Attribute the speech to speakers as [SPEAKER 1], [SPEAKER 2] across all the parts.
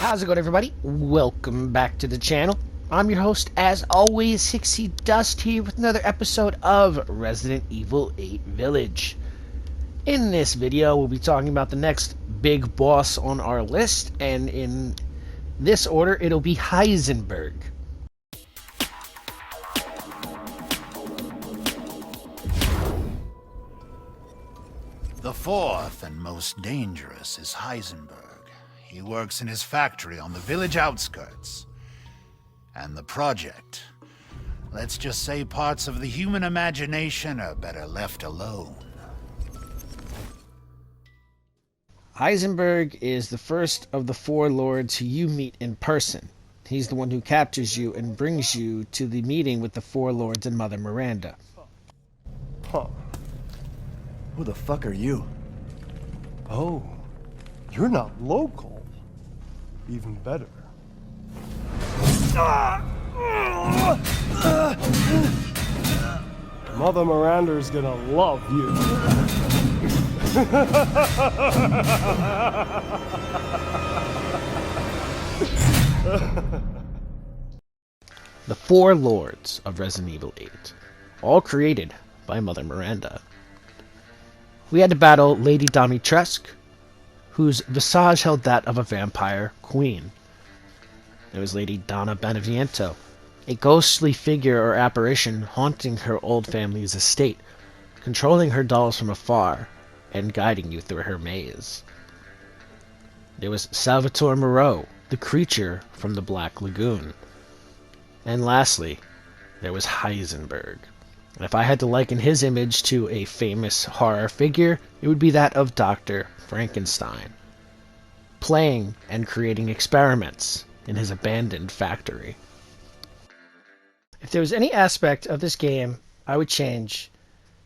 [SPEAKER 1] How's it going, everybody? Welcome back to the channel. I'm your host, as always, Hicksydust, here with another episode of Resident Evil 8 Village. In this video, we'll be talking about the next big boss on our list, and in this order, it'll be Heisenberg.
[SPEAKER 2] The fourth and most dangerous is Heisenberg. He works in his factory on the village outskirts. And the project, let's just say parts of the human imagination are better left alone.
[SPEAKER 1] Heisenberg is the first of the four lords who you meet in person. He's the one who captures you and brings you to the meeting with the four lords and Mother Miranda.
[SPEAKER 3] Huh. Who the fuck are you? Oh, you're not local. Even better. Mother Miranda's gonna love you.
[SPEAKER 1] The four lords of Resident Evil 8, all created by Mother Miranda. We had to battle Lady Dimitrescu, whose visage held that of a vampire queen. There was Lady Donna Beneviento, a ghostly figure or apparition haunting her old family's estate, controlling her dolls from afar and guiding you through her maze. There was Salvatore Moreau, the creature from the Black Lagoon. And lastly, there was Heisenberg. And if I had to liken his image to a famous horror figure, it would be that of Dr. Frankenstein, playing and creating experiments in his abandoned factory. If there was any aspect of this game I would change,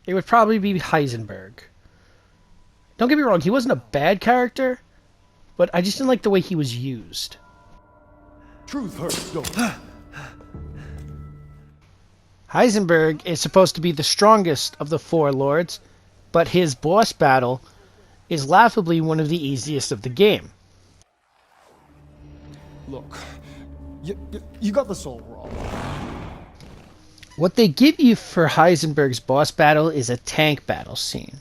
[SPEAKER 1] it would probably be Heisenberg. Don't get me wrong, he wasn't a bad character, but I just didn't like the way he was used.
[SPEAKER 3] Truth hurts, don't.
[SPEAKER 1] Heisenberg is supposed to be the strongest of the four lords, but his boss battle is laughably one of the easiest of the game.
[SPEAKER 3] Look, you got this all wrong.
[SPEAKER 1] What they give you for Heisenberg's boss battle is a tank battle scene,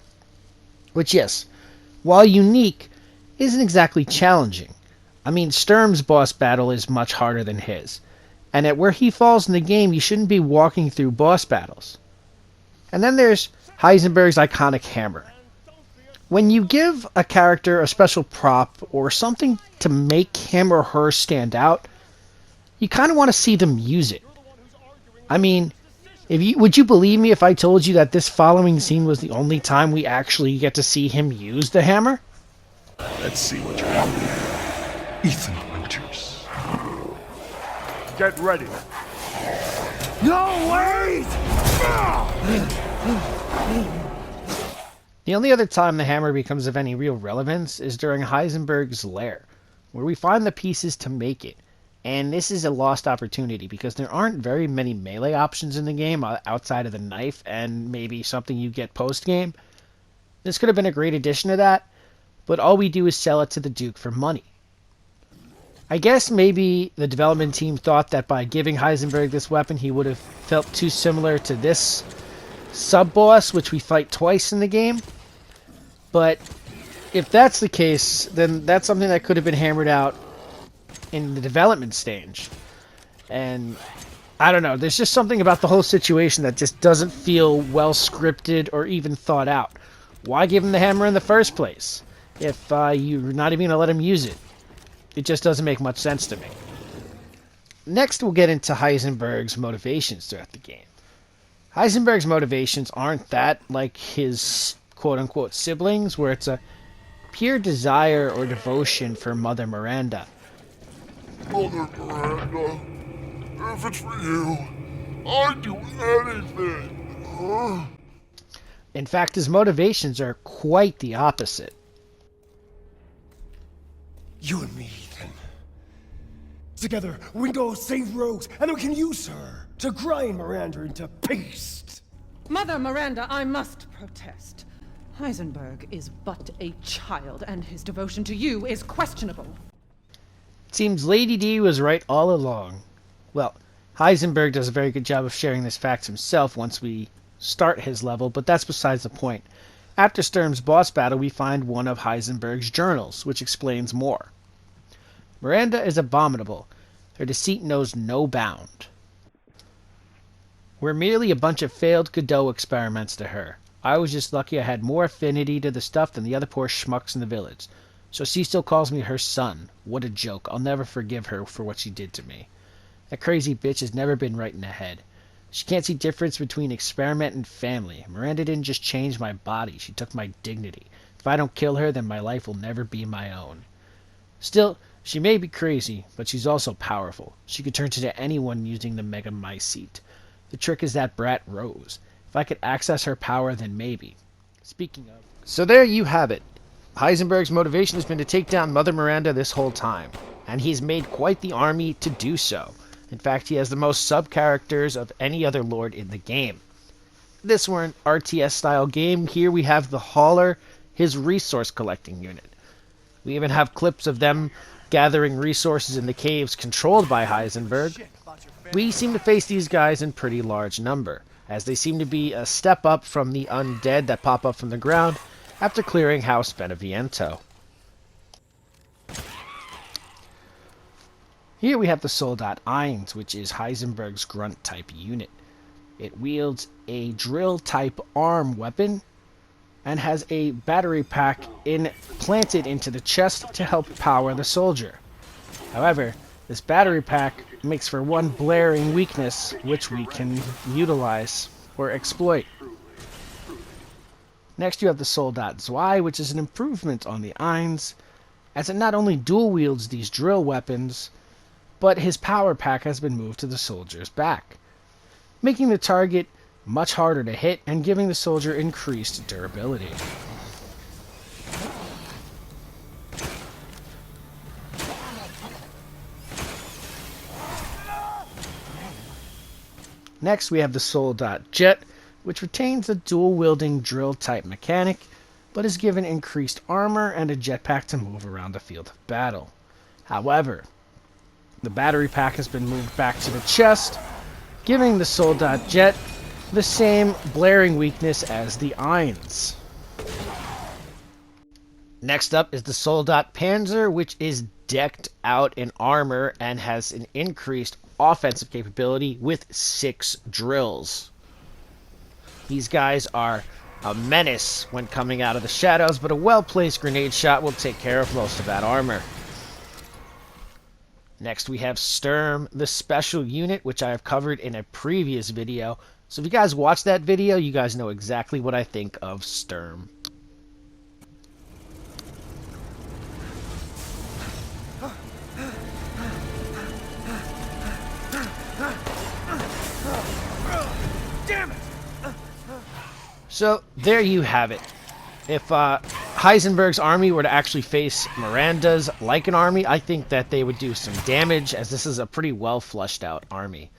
[SPEAKER 1] which, yes, while unique, isn't exactly challenging. I mean, Sturm's boss battle is much harder than his, and at where he falls in the game, you shouldn't be walking through boss battles. And then there's Heisenberg's iconic hammer. When you give a character a special prop or something to make him or her stand out, you kind of want to see them use it. I mean, would you believe me if I told you that this following scene was the only time we actually get to see him use the hammer?
[SPEAKER 4] Let's see what you're after. Ethan Winters.
[SPEAKER 3] Get ready.
[SPEAKER 4] No, wait!
[SPEAKER 1] The only other time the hammer becomes of any real relevance is during Heisenberg's lair, where we find the pieces to make it. And this is a lost opportunity because there aren't very many melee options in the game outside of the knife and maybe something you get post-game. This could have been a great addition to that, but all we do is sell it to the Duke for money. I guess maybe the development team thought that by giving Heisenberg this weapon he would have felt too similar to this sub-boss, which we fight twice in the game. But if that's the case, then that's something that could have been hammered out in the development stage. And I don't know, there's just something about the whole situation that just doesn't feel well scripted or even thought out. Why give him the hammer in the first place if you're not even going to let him use it? It just doesn't make much sense to me. Next, we'll get into Heisenberg's motivations throughout the game. Heisenberg's motivations aren't that like his quote-unquote siblings, where it's a pure desire or devotion for Mother Miranda.
[SPEAKER 4] Mother Miranda, if it's for you, I'd do anything.
[SPEAKER 1] In fact, his motivations are quite the opposite.
[SPEAKER 3] You and me, Ethan. Together, we can go save Rose, and we can use her to grind Miranda into paste.
[SPEAKER 5] Mother Miranda, I must protest. Heisenberg is but a child, and his devotion to you is questionable.
[SPEAKER 1] Seems Lady D was right all along. Well, Heisenberg does a very good job of sharing this fact himself once we start his level, but that's besides the point. After Sturm's boss battle, we find one of Heisenberg's journals, which explains more. Miranda is abominable. Her deceit knows no bound. We're merely a bunch of failed Godot experiments to her. I was just lucky I had more affinity to the stuff than the other poor schmucks in the village. So she still calls me her son. What a joke. I'll never forgive her for what she did to me. That crazy bitch has never been right in the head. She can't see difference between experiment and family. Miranda didn't just change my body. She took my dignity. If I don't kill her, then my life will never be my own. Still, she may be crazy, but she's also powerful. She could turn into anyone using the Mega Mycete. The trick is that brat Rose. If I could access her power, then maybe. Speaking of... So there you have it. Heisenberg's motivation has been to take down Mother Miranda this whole time, and he's made quite the army to do so. In fact, he has the most sub-characters of any other lord in the game. If this were an RTS-style game, here we have the Hauler, his resource collecting unit. We even have clips of them gathering resources in the caves controlled by Heisenberg. We seem to face these guys in pretty large number, as they seem to be a step up from the undead that pop up from the ground after clearing House Beneviento. Here we have the Soldat 1, which is Heisenberg's grunt-type unit. It wields a drill-type arm weapon and has a battery pack implanted into the chest to help power the soldier. However, this battery pack makes for one blaring weakness which we can utilize or exploit. Next you have the Soldat 2, which is an improvement on the 1, as it not only dual wields these drill weapons, but his power pack has been moved to the soldier's back, making the target much harder to hit and giving the soldier increased durability. Next we have the Soldat Jet, which retains the dual-wielding drill-type mechanic, but is given increased armor and a jetpack to move around the field of battle. However, the battery pack has been moved back to the chest, giving the Soldat Jet the same blaring weakness as the 1. Next up is the Soldat Panzer, which is decked out in armor and has an increased offensive capability with 6 drills. These guys are a menace when coming out of the shadows, but a well-placed grenade shot will take care of most of that armor. Next we have Sturm, the special unit, which I have covered in a previous video. So if you guys watched that video, you guys know exactly what I think of Sturm.
[SPEAKER 3] Damn it!
[SPEAKER 1] So there you have it. If Heisenberg's army were to actually face Miranda's Lycan army, I think that they would do some damage, as this is a pretty well flushed out army.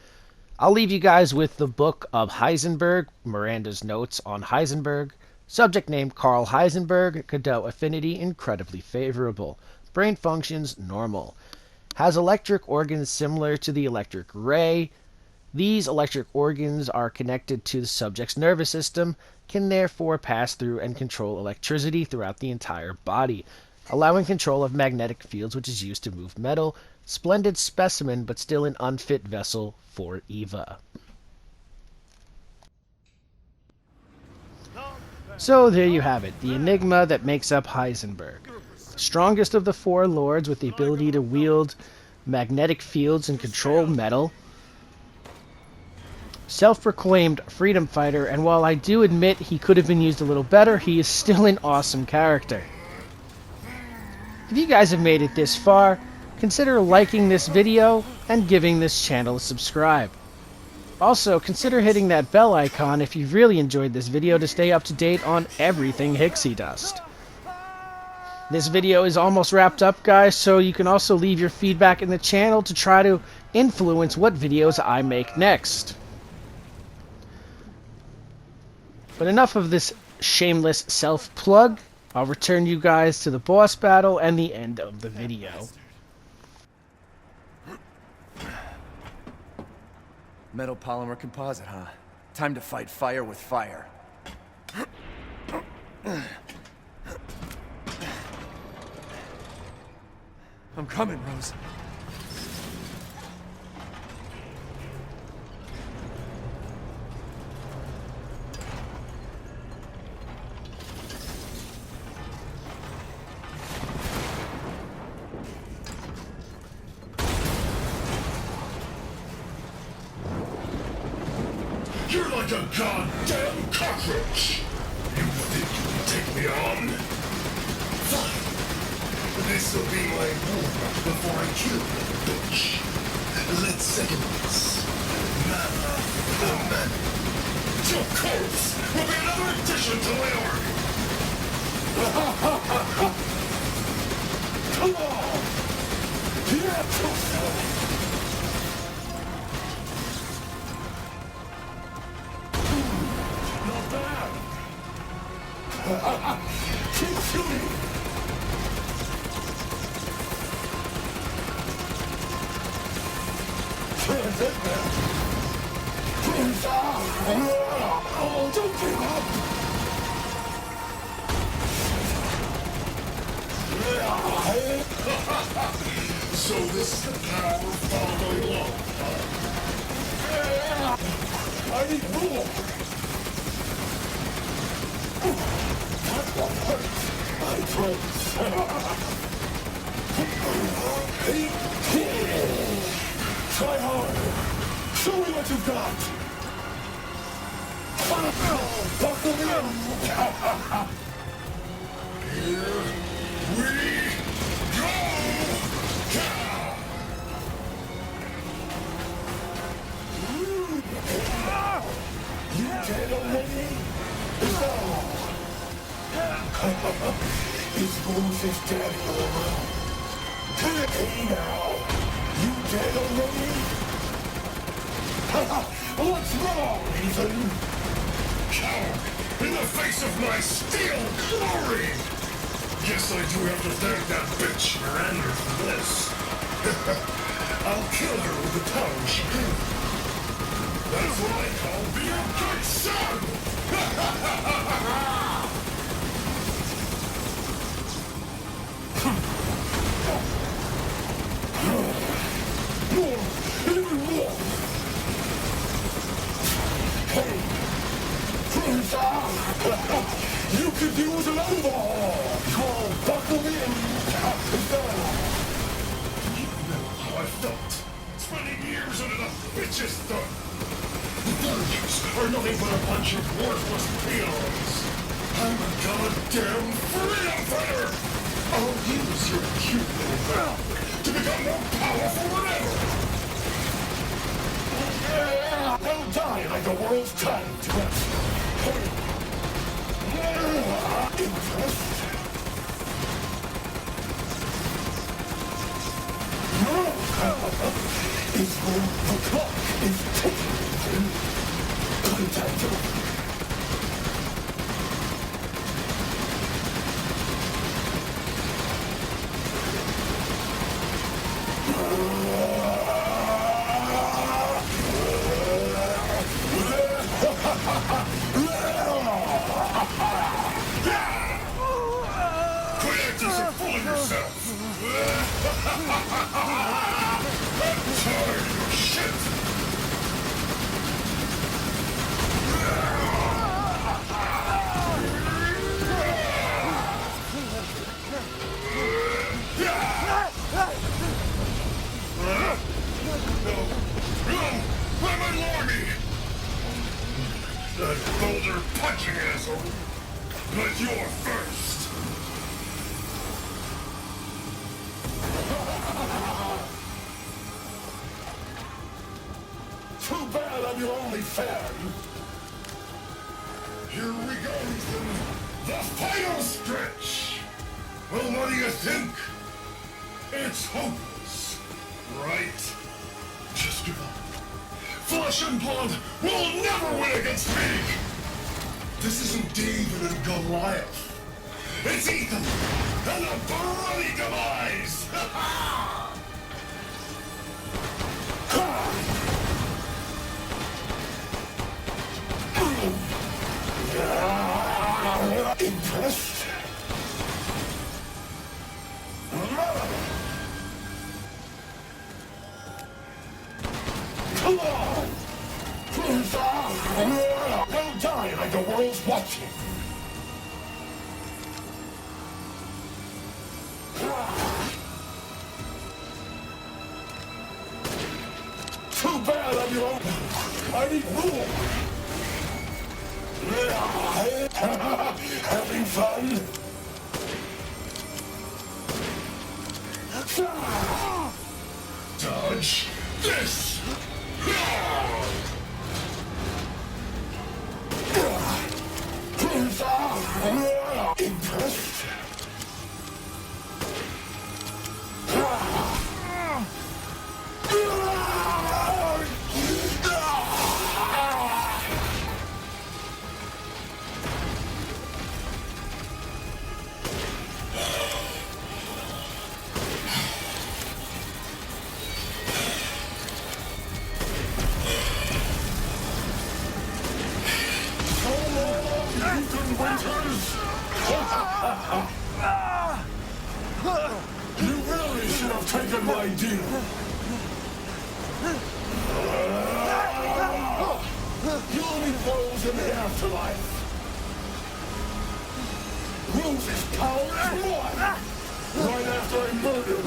[SPEAKER 1] I'll leave you guys with the book of Heisenberg, Miranda's notes on Heisenberg. Subject name Carl Heisenberg, Godot affinity incredibly favorable. Brain functions normal. Has electric organs similar to the electric ray. These electric organs are connected to the subject's nervous system, can therefore pass through and control electricity throughout the entire body, allowing control of magnetic fields, which is used to move metal. Splendid specimen, but still an unfit vessel for Eva. So there you have it, the enigma that makes up Heisenberg. Strongest of the 4 lords with the ability to wield magnetic fields and control metal. Self-proclaimed freedom fighter, and while I do admit he could have been used a little better, he is still an awesome character. If you guys have made it this far, consider liking this video and giving this channel a subscribe. Also, consider hitting that bell icon if you've really enjoyed this video to stay up to date on everything Hicksydust. This video is almost wrapped up, guys, so you can also leave your feedback in the channel to try to influence what videos I make next. But enough of this shameless self-plug. I'll return you guys to the boss battle and the end of the video.
[SPEAKER 6] Metal polymer composite, huh? Time to fight fire with fire. I'm coming, Rose.
[SPEAKER 4] You're like a goddamn cockroach! You think you can take me on? Fine. This'll be my warm-up before I kill you, bitch. Let's settle this. Mama, man. Your corpse will be another addition to my arc! Come on! Yeah, not bad! Keep shooting! Oh, don't give up! So this is the power of following along, huh? I need more! That one hurts! I promise! Try harder! Show me what you've got! Buckle in! Here we You dead already? No! His wounds is dead all around. Hey now! You dead already? What's wrong, Ethan? Coward! In the face of my steel glory! Guess I do have to thank that bitch Miranda for this. I'll kill her with the power she gave. That's what I call being a good son! More! Even more! Hey! You could use an overhaul! Call buckle in! You know how I felt, spending years under the bitch's thumb. The Virgins are nothing but a bunch of worthless peons. I'm a goddamn freedom fighter! I'll use your cute little mouth to become more powerful than ever! I'll die like the world's time to us. Interest? Is when the clock is ticking. Contact. Quit acting so full of yourself! I'm tired of your shit! That boulder punching asshole! But you're first! Too bad I'm your only fan! Here we go, Ethan! The final stretch! Well, what do you think? It's hopeless, right? Just give up. Flesh and blood will never win against me! This isn't David and Goliath. It's Ethan and a bloody demise! Impressed? Come on! Don't die like the world's watching! Too bad I'm your own. I need more! Having fun? Dodge this! Impressed? You really should have taken my deal. You'll need those in the afterlife. Rose's power is one. Right after I murdered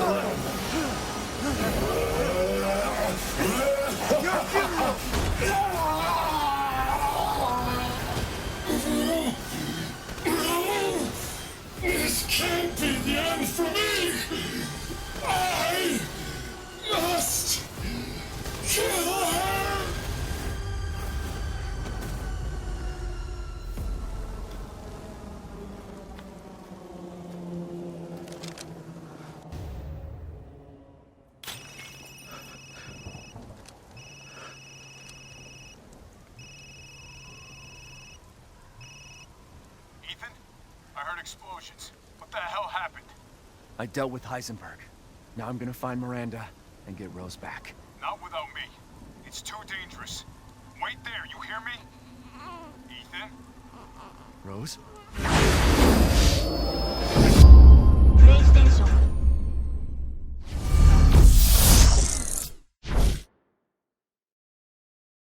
[SPEAKER 4] This can't be the end for me! I must kill her!
[SPEAKER 7] Ethan? I heard explosions. What the hell happened?
[SPEAKER 6] I dealt with Heisenberg. Now I'm gonna find Miranda and get Rose back.
[SPEAKER 7] Not without me. It's too dangerous. Wait there, you hear me? Ethan?
[SPEAKER 6] Rose?